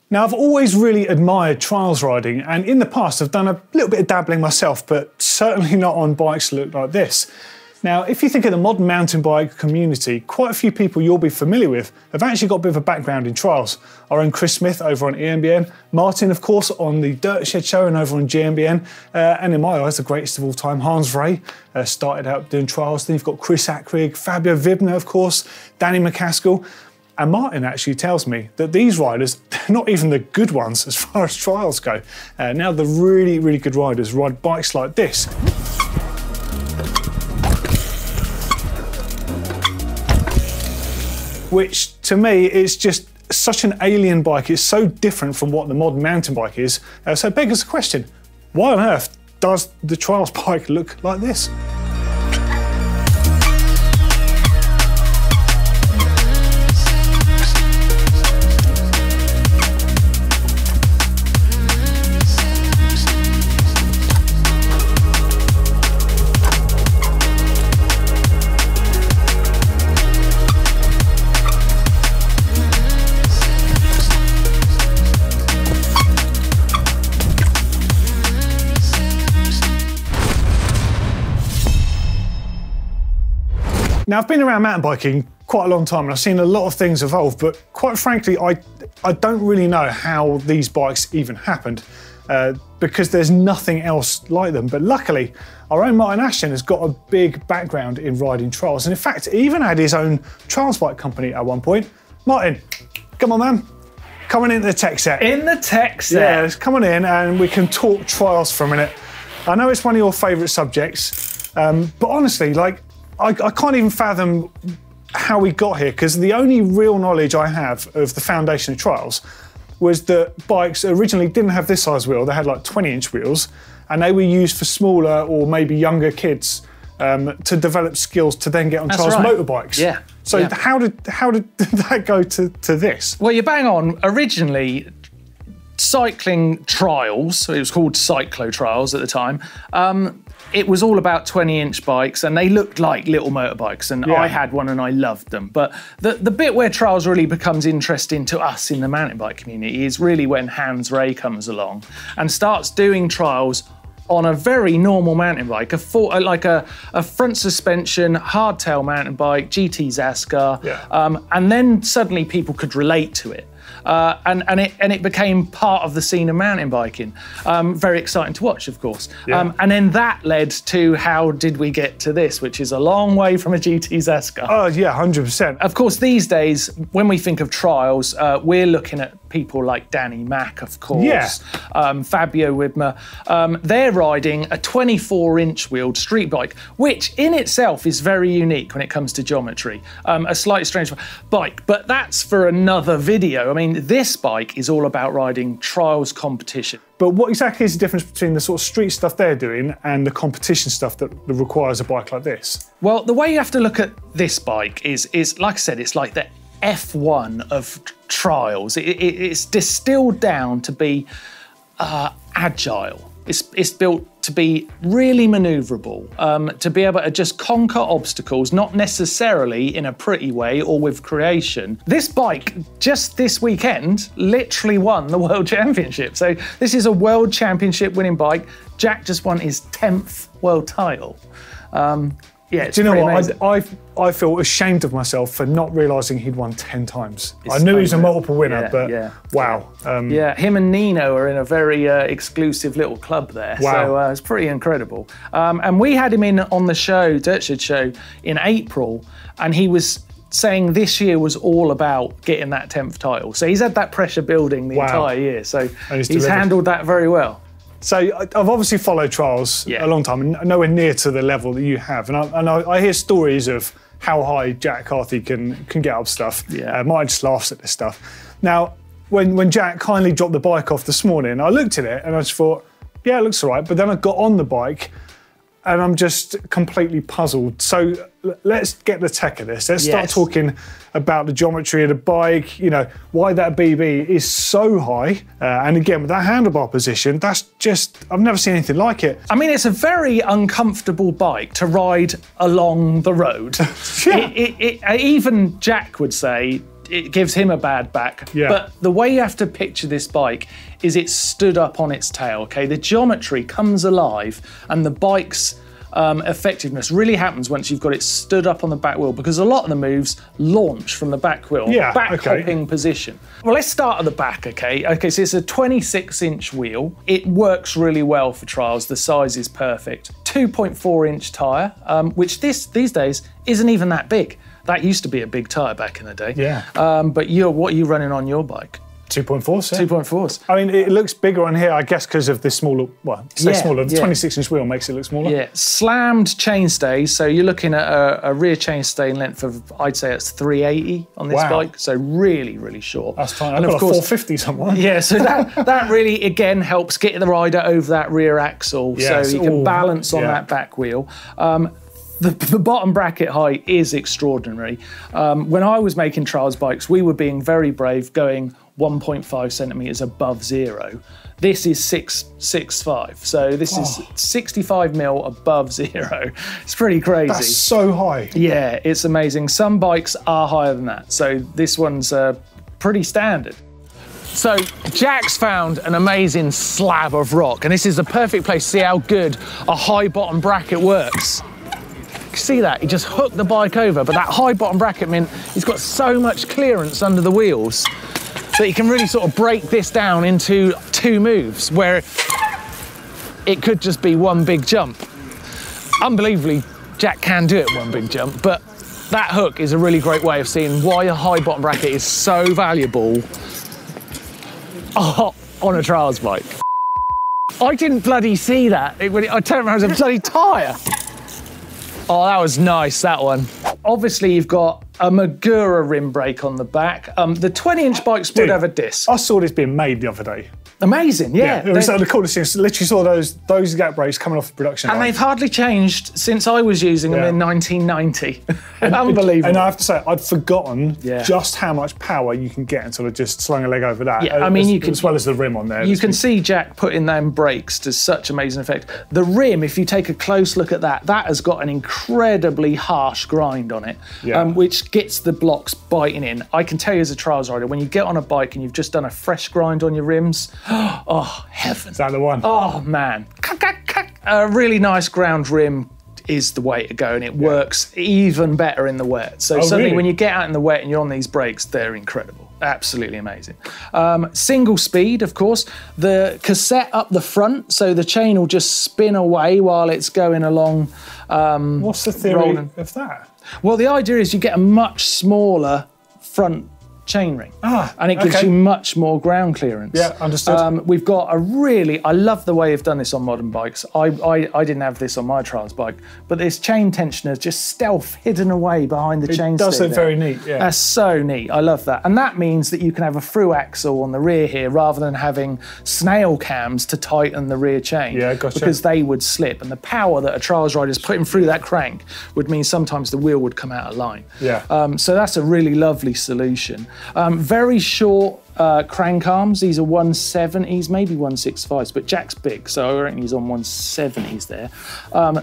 Now, I've always really admired trials riding, and in the past I've done a little bit of dabbling myself, but certainly not on bikes that look like this. Now, if you think of the modern mountain bike community, quite a few people you'll be familiar with have actually got a bit of a background in trials. Our own Chris Smith over on EMBN, Martyn, of course, on the Dirt Shed show and over on GMBN, and in my eyes, the greatest of all time, Hans Rey, started out doing trials. Then you've got Chris Ackrig, Fabio Wibmer, of course, Danny MacAskill. And Martyn actually tells me that these riders, they're not even the good ones as far as trials go. Now the really, really good riders ride bikes like this. Which to me is just such an alien bike. It's so different from what the modern mountain bike is. So it begs the question, why on earth does the trials bike look like this? Now, I've been around mountain biking quite a long time and I've seen a lot of things evolve, but quite frankly, I don't really know how these bikes even happened because there's nothing else like them. But luckily, our own Martyn Ashton has got a big background in riding trials, and in fact, even had his own trials bike company at one point. Martyn, come on, man. Come on into the tech set. In the tech set? Yeah, come on in and we can talk trials for a minute. I know it's one of your favourite subjects, but honestly, like, I can't even fathom how we got here, because the only real knowledge I have of the foundation of trials was that bikes originally didn't have this size wheel. They had like 20-inch wheels, and they were used for smaller or maybe younger kids to develop skills to then get on trials motorbikes. Yeah. So yeah. How did that go to this? Well, you're bang on. Originally, cycling trials, so it was called Cyclo Trials at the time, it was all about 20-inch bikes, and they looked like little motorbikes, and I had one and I loved them. But the bit where trials really becomes interesting to us in the mountain bike community is really when Hans Rey comes along and starts doing trials on a very normal mountain bike, like a front suspension, hardtail mountain bike, GT Zascar, and then suddenly people could relate to it. And it became part of the scene of mountain biking. Very exciting to watch, of course. Yeah. And then that led to how did we get to this, which is a long way from a GT Zascar. Oh yeah, 100%. Of course, these days, when we think of trials, we're looking at people like Danny Mac, of course, Fabio Wibmer. They're riding a 24-inch wheeled street bike, which in itself is very unique when it comes to geometry. A slightly strange bike, but that's for another video. I mean, this bike is all about riding trials competition. But what exactly is the difference between the sort of street stuff they're doing and the competition stuff that requires a bike like this? Well, the way you have to look at this bike is like I said, it's like the F1 of trials. It's distilled down to be agile. It's built to be really manoeuvrable, to be able to just conquer obstacles, not necessarily in a pretty way or with creation. This bike, just this weekend, literally won the World Championship. So this is a World Championship winning bike. Jack just won his 10th world title. Yeah, do you know what? I feel ashamed of myself for not realising he'd won 10 times. I knew he was a multiple winner, but wow. Yeah, him and Nino are in a very exclusive little club there. Wow. So it's pretty incredible. And we had him in on the show, Dirt Shed show, in April, and he was saying this year was all about getting that 10th title. So he's had that pressure building the entire year. So he's handled that very well. So I've obviously followed trials a long time, and nowhere near to the level that you have. And I hear stories of how high Jack Carthy can get up stuff. Yeah. Martin just laughs at this stuff. Now, when Jack kindly dropped the bike off this morning, I looked at it and I just thought, yeah, it looks all right. But then I got on the bike and I'm just completely puzzled. So let's get the tech of this. Let's start talking about the geometry of the bike, you know, why that BB is so high. And again, with that handlebar position, that's just, I've never seen anything like it. I mean, it's a very uncomfortable bike to ride along the road. Even Jack would say, it gives him a bad back. Yeah. But the way you have to picture this bike is it's stood up on its tail, okay? The geometry comes alive and the bike's effectiveness really happens once you've got it stood up on the back wheel, because a lot of the moves launch from the back wheel, back hopping position. Well, let's start at the back, okay? Okay, so it's a 26-inch wheel. It works really well for trials. The size is perfect. 2.4-inch tyre, which these days isn't even that big. That used to be a big tyre back in the day. Yeah. But what are you running on your bike? 2.4s. 2.4s. I mean, it looks bigger on here, I guess, because of this smaller, well, smaller. The 26-inch wheel makes it look smaller. Yeah, slammed chainstays. So you're looking at a rear chainstay length of, I'd say it's 380 on this bike. So really, really short. That's tiny. I've got a 450 somewhere. Yeah, so that really, again, helps get the rider over that rear axle, so you can balance on that back wheel. The bottom bracket height is extraordinary. When I was making trials bikes, we were being very brave, going 1.5 centimetres above zero. This is 6.65, so this is 65 mil above zero. It's pretty crazy. That's so high. Yeah, it's amazing. Some bikes are higher than that, so this one's pretty standard. So Jack's found an amazing slab of rock, and this is the perfect place to see how good a high bottom bracket works. See that? He just hooked the bike over, but that high bottom bracket meant he's got so much clearance under the wheels that you can really sort of break this down into two moves, where it could just be one big jump. Unbelievably, Jack can do it one big jump, but that hook is a really great way of seeing why a high bottom bracket is so valuable on a trials bike. I didn't bloody see that. I turned around, it was a bloody tyre. Oh, that was nice, that one. Obviously, you've got a Magura rim brake on the back. The 20-inch bikes would have a disc. I saw this being made the other day. Amazing, yeah. It was like the coolest thing. Literally saw those gap brakes coming off the production line. And they've hardly changed since I was using them in 1990. Unbelievable. And I have to say, I'd forgotten just how much power you can get until I just slung a leg over that. Yeah, I mean, as well as the rim on there. You can see Jack putting them brakes to such amazing effect. The rim, if you take a close look at that has got an incredibly harsh grind on it, which gets the blocks biting in. I can tell you as a trials rider, when you get on a bike and you've just done a fresh grind on your rims, oh, heaven. Is that the one? Oh, man. A really nice ground rim is the way to go, and it works even better in the wet. So suddenly when you get out in the wet and you're on these brakes, they're incredible. Absolutely amazing. Single speed, of course. The cassette up the front, so the chain will just spin away while it's going along. What's the theory of that? Well, the idea is you get a much smaller front chainring, and it gives you much more ground clearance. Yeah, understood. We've got I love the way you've done this on modern bikes. I didn't have this on my trials bike, but this chain tensioner just stealth hidden away behind the chainstay. It does look very neat, yeah. That's so neat, I love that. And that means that you can have a through axle on the rear here rather than having snail cams to tighten the rear chain. Yeah, gotcha. Because they would slip, and the power that a trials rider is putting through that crank would mean sometimes the wheel would come out of line. Yeah. So that's a really lovely solution. Very short crank arms. These are 170s, maybe 165s, but Jack's big, so I reckon he's on 170s there.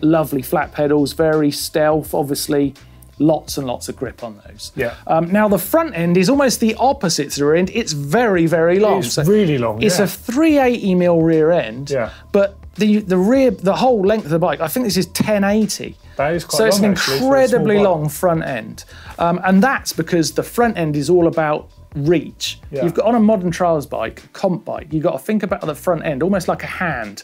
Lovely flat pedals, very stealth, obviously. Lots and lots of grip on those. Yeah. Now the front end is almost the opposite to the rear end. It's very, very long. It's really long. It's a 380mm rear end. Yeah. But the whole length of the bike, I think this is 1080. That is quite so long. It's an incredibly long front end, and that's because the front end is all about reach. Yeah. You've got on a modern trials bike, comp bike, you've got to think about the front end almost like a hand,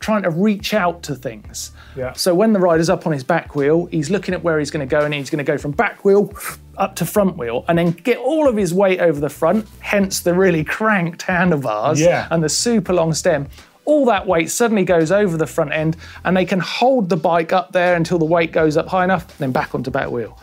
trying to reach out to things. Yeah. So when the rider's up on his back wheel, he's looking at where he's going to go, and he's going to go from back wheel up to front wheel, and then get all of his weight over the front, hence the really cranked handlebars and the super long stem. All that weight suddenly goes over the front end, and they can hold the bike up there until the weight goes up high enough, then back onto back wheel.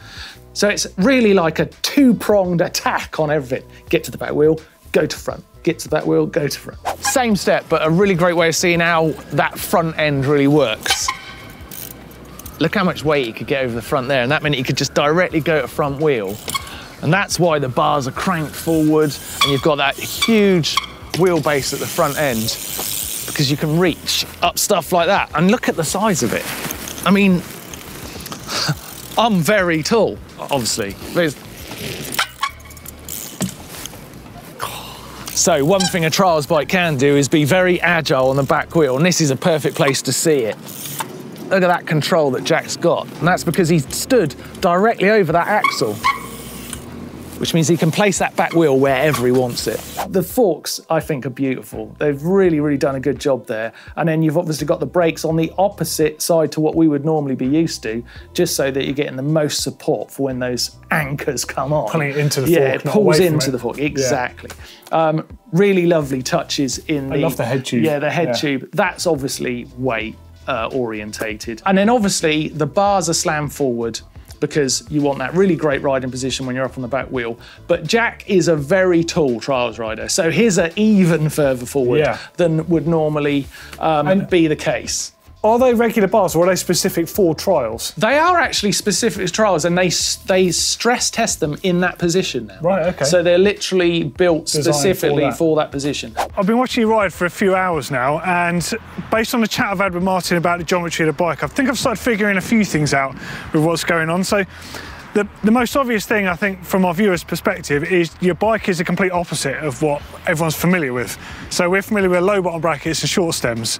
So it's really like a two-pronged attack on everything. Get to the back wheel, go to front. Get to the back wheel, go to front. Same step, but a really great way of seeing how that front end really works. Look how much weight you could get over the front there, and that meant you could just directly go to front wheel. And that's why the bars are cranked forward, and you've got that huge wheelbase at the front end, because you can reach up stuff like that. And look at the size of it. I mean, I'm very tall, obviously. So one thing a trials bike can do is be very agile on the back wheel, and this is a perfect place to see it. Look at that control that Jack's got, and that's because he stood directly over that axle, which means he can place that back wheel wherever he wants it. The forks, I think, are beautiful. They've really, really done a good job there. And then you've obviously got the brakes on the opposite side to what we would normally be used to, just so that you're getting the most support for when those anchors come on. Pulling it into the fork, yeah, it pulls into the fork, exactly. Yeah. Really lovely touches in the... I love the head tube. Yeah, the head tube. That's obviously weight orientated. And then obviously the bars are slammed forward, because you want that really great riding position when you're up on the back wheel. But Jack is a very tall trials rider, so his are even further forward than would normally be the case. Are they regular bars or are they specific for trials? They are actually specific trials, and they stress test them in that position now. Right, okay. So they're literally built specifically for that position. I've been watching you ride for a few hours now, and based on the chat I've had with Martyn about the geometry of the bike, I think I've started figuring a few things out with what's going on. So the most obvious thing, I think, from our viewer's perspective, is your bike is the complete opposite of what everyone's familiar with. So we're familiar with low bottom brackets and short stems.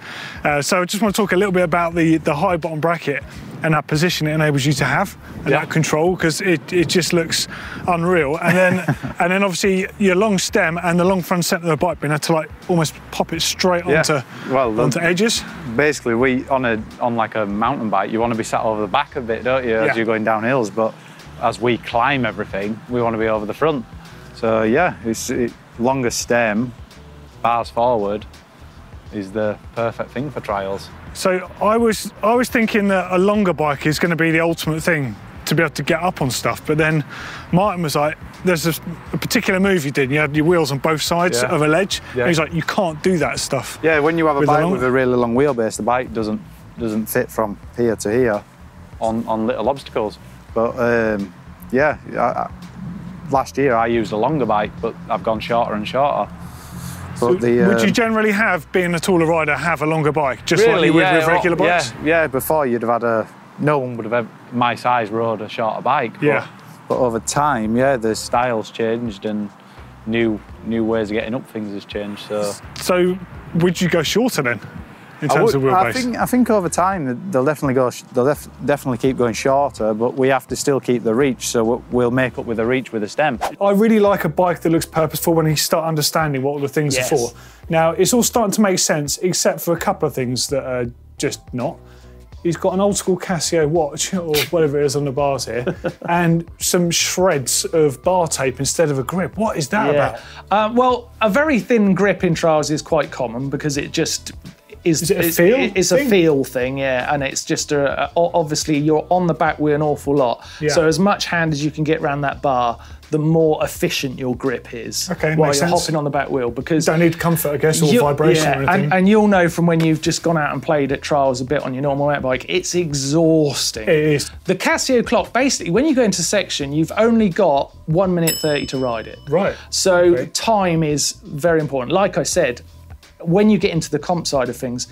So I just want to talk a little bit about the high bottom bracket and that position it enables you to have, and that control, because it just looks unreal. And then obviously your long stem and the long front centre of the bike being able to like almost pop it straight onto edges. Basically, we on like a mountain bike, you want to be sat over the back a bit, don't you, as you're going down hills, but as we climb everything, we want to be over the front. So yeah, it's longer stem, bars forward, is the perfect thing for trials. So I was thinking that a longer bike is going to be the ultimate thing to be able to get up on stuff, but then Martyn was like, there's a particular move you did, and you had your wheels on both sides of a ledge, and he's like, you can't do that stuff. Yeah, when you have a bike with a really long wheelbase, the bike doesn't fit from here to here on little obstacles. But last year I used a longer bike, but I've gone shorter and shorter. But so would you generally have, being a taller rider, have a longer bike, just like you would with regular bikes? Yeah, before you'd have had no one would have my size rode a shorter bike. But over time, the style's changed and new ways of getting up things has changed. So would you go shorter then? In terms of wheelbase? I think over time they'll definitely keep going shorter, but we have to still keep the reach, so we'll make up with the reach with the stem. I really like a bike that looks purposeful when you start understanding what all the things are for. Now, it's all starting to make sense, except for a couple of things that are just not. He's got an old school Casio watch, or whatever it is on the bars here, and some shreds of bar tape instead of a grip. What is that about? Well, a very thin grip in trials is quite common, because it just... Is it a feel? It's a feel thing, and it's just obviously you're on the back wheel an awful lot. So as much hand as you can get around that bar, the more efficient your grip is while you're hopping on the back wheel, because you don't need comfort, I guess, or vibration or anything. And you'll know from when you've just gone out and played at trials a bit on your normal mountain bike, it's exhausting. It is. The Casio clock, basically, when you go into section, you've only got 1 minute 30 to ride it. Right. So time is very important. Like I said, when you get into the comp side of things,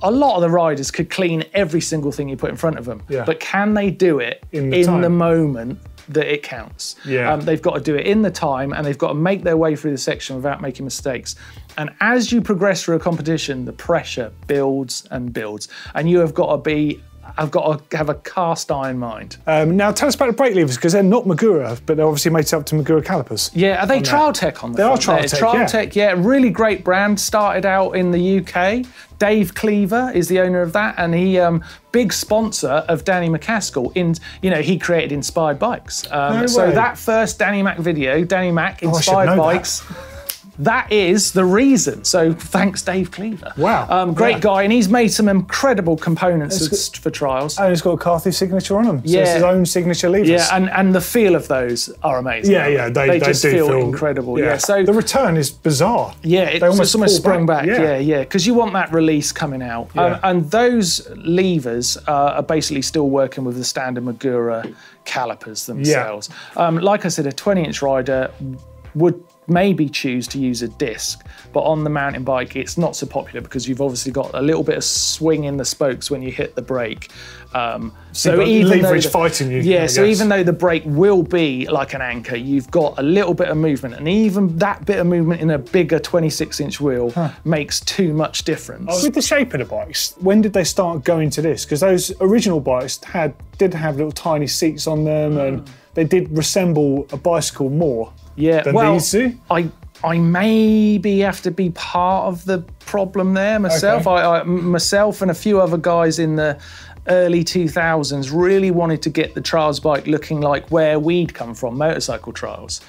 a lot of the riders could clean every single thing you put in front of them, but can they do it in the moment that it counts? They've got to do it in the time, and they've got to make their way through the section without making mistakes. And as you progress through a competition, the pressure builds and builds, and you have got to have a cast iron mind. Now tell us about the brake levers, because they're not Magura, but they're obviously made up to Magura calipers. Yeah, are they Trial Tech on the front? They are Trial Tech, really great brand. Started out in the UK. Dave Cleaver is the owner of that, and he big sponsor of Danny MacAskill. He created Inspired Bikes. So that first Danny Mac video, Danny Mac Inspired Bikes. That is the reason. So thanks, Dave Cleaver. Wow. Great guy, and he's made some incredible components for trials. And it's got a Carthy signature on them. So it's his own signature levers. Yeah, and the feel of those are amazing. They just do feel incredible. So the return is bizarre. Yeah, it's almost sprung back. Because you want that release coming out. And those levers are basically still working with the standard Magura calipers themselves. Like I said, a 20-inch rider would maybe choose to use a disc, but on the mountain bike it's not so popular because you've obviously got a little bit of swing in the spokes when you hit the brake. So even leverage fighting you. Yeah, so even though the brake will be like an anchor, you've got a little bit of movement, and even that bit of movement in a bigger 26-inch wheel makes too much difference. With the shape of the bikes, when did they start going to this? Because those original bikes did have little tiny seats on them, and they did resemble a bicycle more than these do. I maybe have to be part of the problem there myself. Okay. Myself and a few other guys in the early 2000s really wanted to get the trials bike looking like where we'd come from, motorcycle trials.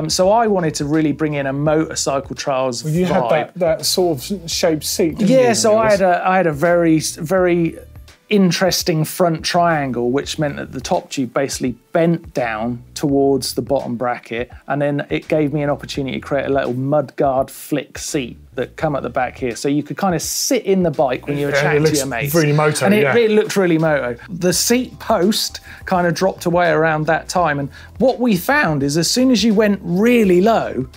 So I wanted to really bring in a motorcycle trials vibe. You had that sort of shaped seat, didn't you? Yeah, so I had a very, very interesting front triangle, which meant that the top tube basically bent down towards the bottom bracket, and then it gave me an opportunity to create a little mudguard flick seat that come at the back here, so you could kind of sit in the bike when you were chatting to your mates. Really moto, and it looked really moto. The seat post kind of dropped away around that time, and what we found is as soon as you went really low,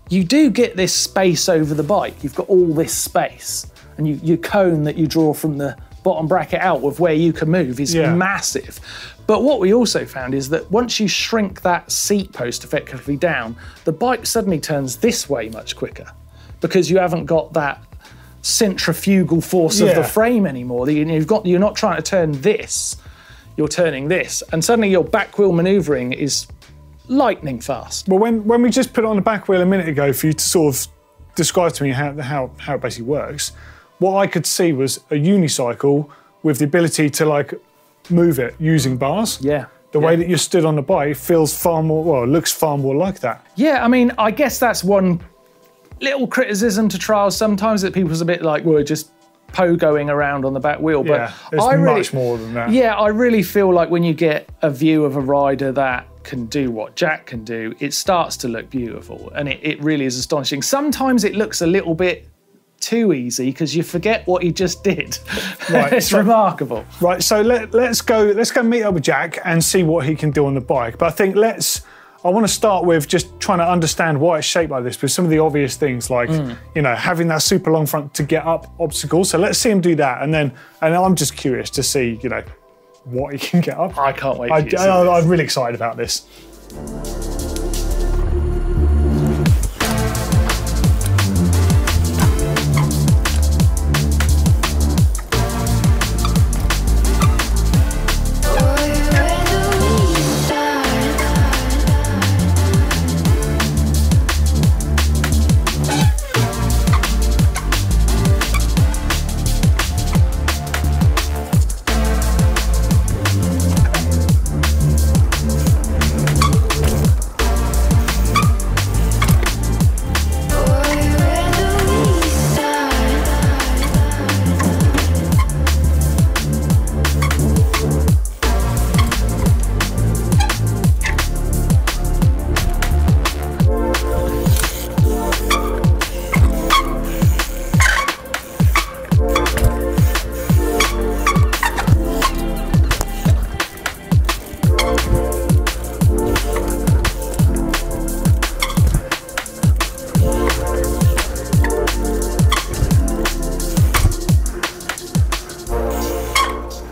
you do get this space over the bike. You've got all this space, and your cone that you draw from the bottom bracket out of where you can move is massive. But what we also found is that once you shrink that seat post effectively down, the bike suddenly turns this way much quicker because you haven't got that centrifugal force of the frame anymore. You're not trying to turn this, you're turning this, and suddenly your back wheel manoeuvring is lightning fast. Well, when we just put it on the back wheel a minute ago for you to sort of describe to me how it basically works, what I could see was a unicycle with the ability to like move it using bars. Yeah. The way that you're stood on the bike feels far more, well, it looks far more like that. Yeah, I mean, I guess that's one little criticism to trials sometimes, that people's a bit like, well, just pogoing around on the back wheel. But there's much more than that. Yeah, I really feel like when you get a view of a rider that can do what Jack can do, it starts to look beautiful, and it really is astonishing. Sometimes it looks a little bit too easy because you forget what he just did. Right, it's remarkable. Right, so let's go meet up with Jack and see what he can do on the bike. But I think I want to start with just trying to understand why it's shaped like this, with some of the obvious things like you know, having that super long front to get up obstacles. So let's see him do that, and I'm just curious to see, you know, what he can get up. I can't wait. I'm really excited about this.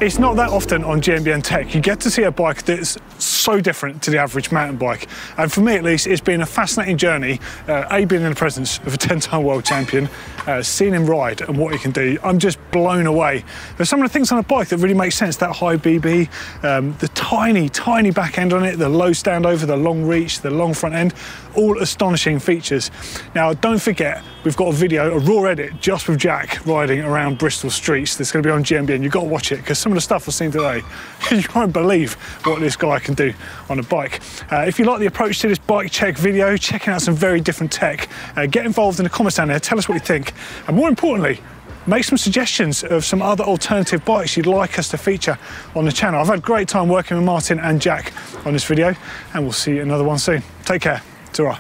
It's not that often on GMBNTech you get to see a bike that's so different to the average mountain bike. And for me at least, it's been a fascinating journey, being in the presence of a 10-time world champion, seeing him ride and what he can do. I'm just blown away. There's some of the things on a bike that really make sense, that high BB, the tiny, tiny back end on it, the low standover, the long reach, the long front end, all astonishing features. Now, don't forget, we've got a video, a raw edit, just with Jack riding around Bristol streets that's going to be on GMBN. You've got to watch it, because some of the stuff I've seen today, you won't believe what this guy can do on a bike. If you like the approach to this bike check video, checking out some very different tech, get involved in the comments down there, tell us what you think, and more importantly, make some suggestions of some other alternative bikes you'd like us to feature on the channel. I've had a great time working with Martyn and Jack on this video, and we'll see you in another one soon. Take care. Ta-ra.